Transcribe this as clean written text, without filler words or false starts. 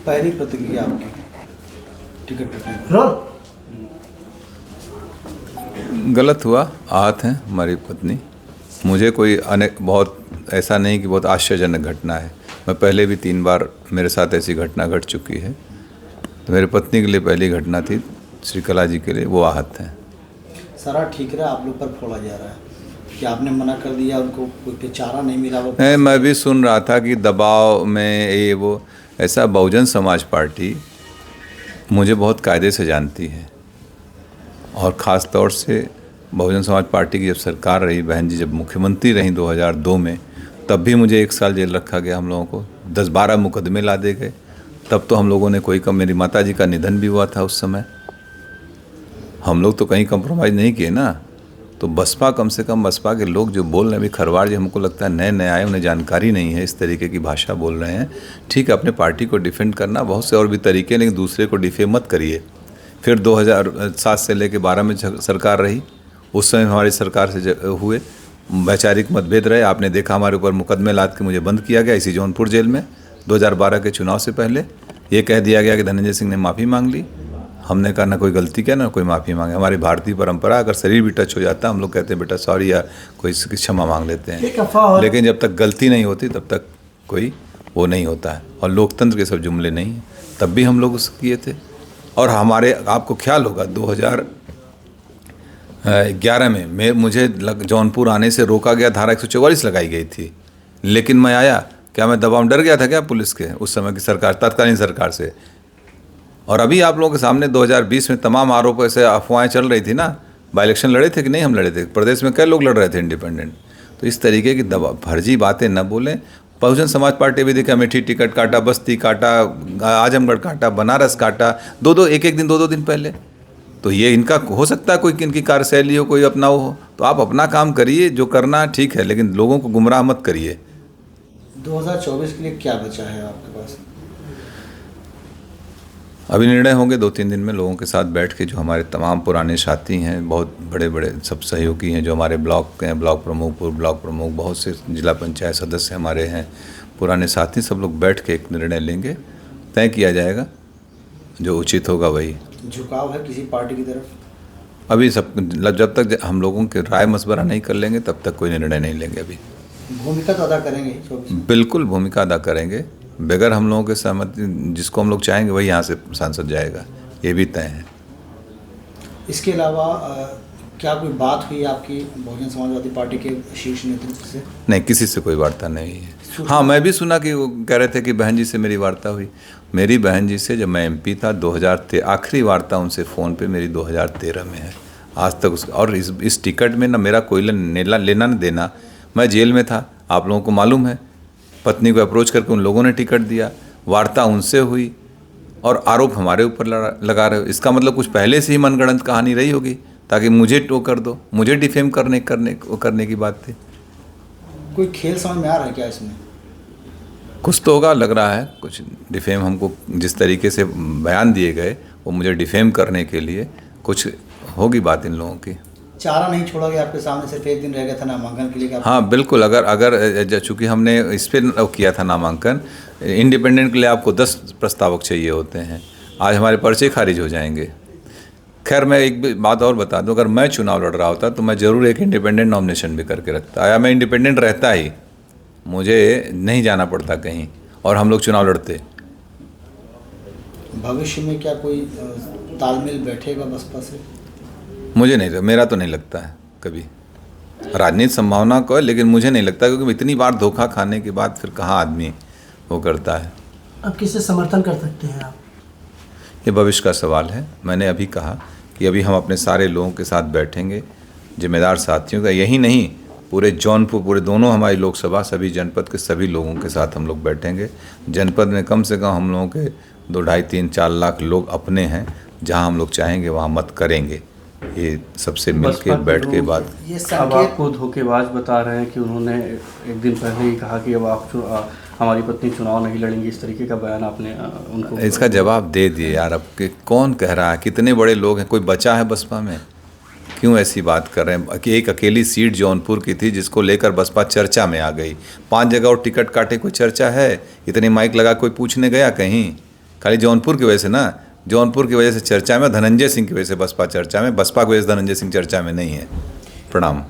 पहली प्रतिक्रिया आपकी टिकट कटने पर? गलत हुआ, आहत हैं हमारी पत्नी। मुझे कोई बहुत ऐसा नहीं कि बहुत आश्चर्यजनक घटना है। मैं पहले भी 3 बार मेरे साथ ऐसी घटना घट चुकी है। तो मेरी पत्नी के लिए पहली घटना थी, श्रीकला जी के लिए वो आहत हैं। सारा ठीक रहा, आप लोग पर फोड़ा जा रहा है कि आपने मना कर दिया, उनको कोई चारा नहीं मिला। वो मैं भी सुन रहा था कि दबाव में ये वो ऐसा। बहुजन समाज पार्टी मुझे बहुत कायदे से जानती है, और ख़ास तौर से बहुजन समाज पार्टी की जब सरकार रही, बहन जी जब मुख्यमंत्री रहीं 2002 में, तब भी मुझे 1 साल जेल रखा गया। हम लोगों को 10-12 मुकदमे ला दे गए। तब तो हम लोगों ने कोई कम, मेरी माता जी का निधन भी हुआ था उस समय। हम लोग तो कहीं कंप्रोमाइज़ नहीं किए ना। तो बसपा, कम से कम बसपा के लोग जो बोल रहे हैं, अभी खरवाड़ जी हमको लगता है नए नए आए, उन्हें जानकारी नहीं है, इस तरीके की भाषा बोल रहे हैं। ठीक है, अपने पार्टी को डिफेंड करना बहुत से और भी तरीके, लेकिन दूसरे को डिफेम मत करिए। फिर 2007 से लेकर 12 में सरकार रही, उस समय हमारी सरकार से हुए वैचारिक मतभेद रहे। आपने देखा हमारे ऊपर मुकदमे लाद के मुझे बंद किया गया इसी जौनपुर जेल में। 2012 के चुनाव से पहले ये कह दिया गया कि धनंजय सिंह ने माफ़ी मांग ली। हमने कहा ना कोई गलती किया ना कोई माफ़ी मांगे। हमारी भारतीय परंपरा, अगर शरीर भी टच हो जाता है हम लोग कहते हैं बेटा सॉरी, या कोई क्षमा मांग लेते हैं। लेकिन जब तक गलती नहीं होती तब तक कोई वो नहीं होता है। और लोकतंत्र के सब जुमले नहीं हैं। तब भी हम लोग उसको किए थे। और हमारे, आपको ख्याल होगा 2011 में मुझे जौनपुर आने से रोका गया, धारा 144 लगाई गई थी। लेकिन मैं आया, क्या मैं दबाव डर गया था क्या पुलिस के उस समय की सरकार, तत्कालीन सरकार से? और अभी आप लोगों के सामने 2020 में तमाम आरोप, ऐसे अफवाहें चल रही थी ना। बाई इलेक्शन लड़े थे कि नहीं? हम लड़े थे। प्रदेश में कई लोग लड़ रहे थे इंडिपेंडेंट। तो इस तरीके की फर्जी बातें न बोलें। बहुजन समाज पार्टी भी देखा, अमेठी टिकट काटा, बस्ती काटा, आजमगढ़ काटा, बनारस काटा, एक दिन 2 दिन पहले। तो ये इनका हो सकता है कोई इनकी कार्यशैली हो, कोई अपना हो। तो आप अपना काम करिए, जो करना ठीक है, लेकिन लोगों को गुमराह मत करिए। 2024 के लिए क्या बचा है आपके पास? अभी निर्णय होंगे 2-3 दिन में लोगों के साथ बैठ के। जो हमारे तमाम पुराने साथी हैं, बहुत बड़े बड़े सब सहयोगी हैं, जो हमारे ब्लॉक के हैं, ब्लॉक प्रमुख, पूर्व ब्लॉक प्रमुख, बहुत से जिला पंचायत सदस्य हमारे हैं, पुराने साथी, सब लोग बैठ के एक निर्णय लेंगे। तय किया जाएगा, जो उचित होगा वही। झुकाव है किसी पार्टी की तरफ? अभी सब, जब तक हम लोगों के राय मशवरा नहीं कर लेंगे तब तक कोई निर्णय नहीं लेंगे। अभी भूमिका तो अदा करेंगे 24? बिल्कुल भूमिका अदा करेंगे। बगैर हम लोगों के सहमति, जिसको हम लोग चाहेंगे वही यहाँ से सांसद जाएगा, ये भी तय है। इसके अलावा क्या कोई बात हुई आपकी बहुजन समाजवादी पार्टी के शीर्ष नेतृत्व से? नहीं, किसी से कोई वार्ता नहीं है। हाँ, मैं भी सुना कि वो कह रहे थे कि बहन जी से मेरी वार्ता हुई। मेरी बहन जी से जब मैं MP था 2013, आखिरी वार्ता उनसे फ़ोन पे मेरी 2013 में है। आज तक और इस टिकट में ना मेरा कोई लेना न देना। मैं जेल में था, आप लोगों को मालूम है। पत्नी को अप्रोच करके उन लोगों ने टिकट दिया, वार्ता उनसे हुई, और आरोप हमारे ऊपर लगा रहे हो। इसका मतलब कुछ पहले से ही मनगढ़ंत कहानी रही होगी, ताकि मुझे टो कर दो, मुझे डिफेम करने की बात थी। कोई खेल समझ में आ रहा है क्या इसमें? कुछ तो होगा, लग रहा है कुछ डिफेम। हमको जिस तरीके से बयान दिए गए वो मुझे डिफेम करने के लिए, कुछ होगी बात इन लोगों की। चारा नहीं छोड़ा गया आपके सामने, सिर्फ 1 दिन रह गया था नामांकन के लिए? हाँ बिल्कुल। अगर चूँकि हमने इस पर किया था नामांकन, इंडिपेंडेंट के लिए आपको 10 प्रस्तावक चाहिए होते हैं। आज हमारे पर्चे खारिज हो जाएंगे। खैर, मैं एक बात और बता दूं, अगर मैं चुनाव लड़ रहा होता तो मैं ज़रूर एक इंडिपेंडेंट नॉमिनेशन भी करके रखता, या मैं इंडिपेंडेंट रहता ही, मुझे नहीं जाना पड़ता कहीं, और हम लोग चुनाव लड़ते। भविष्य में क्या कोई तालमेल बैठेगा बसपा से? मुझे नहीं, मेरा तो नहीं लगता है कभी। राजनीतिक संभावना को है, लेकिन मुझे नहीं लगता, क्योंकि इतनी बार धोखा खाने के बाद फिर कहाँ आदमी वो करता है। अब किसे समर्थन कर सकते हैं आप? ये भविष्य का सवाल है। मैंने अभी कहा कि अभी हम अपने सारे लोगों के साथ बैठेंगे, जिम्मेदार साथियों का, यही नहीं पूरे जौनपुर, पूरे दोनों हमारी लोकसभा, सभी जनपद के सभी लोगों के साथ हम लोग बैठेंगे। जनपद में कम से कम हम लोगों के 2, 2.5, 3, 4 लाख लोग अपने हैं, जहां हम लोग चाहेंगे वहां मत करेंगे। ये सबसे मिलके बैठ के बात। ये अब आपको धोखेबाज बता रहे हैं कि उन्होंने एक दिन पहले ही कहा कि अब आप हमारी पत्नी चुनाव नहीं लड़ेंगी, इस तरीके का बयान आपने उनको? इसका जवाब दे दिए यार। अब कौन कह रहा है? कितने बड़े लोग हैं, कोई बचा है बसपा में? क्यों ऐसी बात कर रहे हैं कि एक अकेली सीट जौनपुर की थी जिसको लेकर बसपा चर्चा में आ गई। 5 जगह और टिकट काटे, कोई चर्चा है? इतने माइक लगा कोई पूछने गया कहीं? खाली जौनपुर की वजह से ना, जौनपुर की वजह से चर्चा में, धनंजय सिंह की वजह से बसपा चर्चा में, बसपा की वजह से धनंजय सिंह चर्चा में नहीं है। प्रणाम।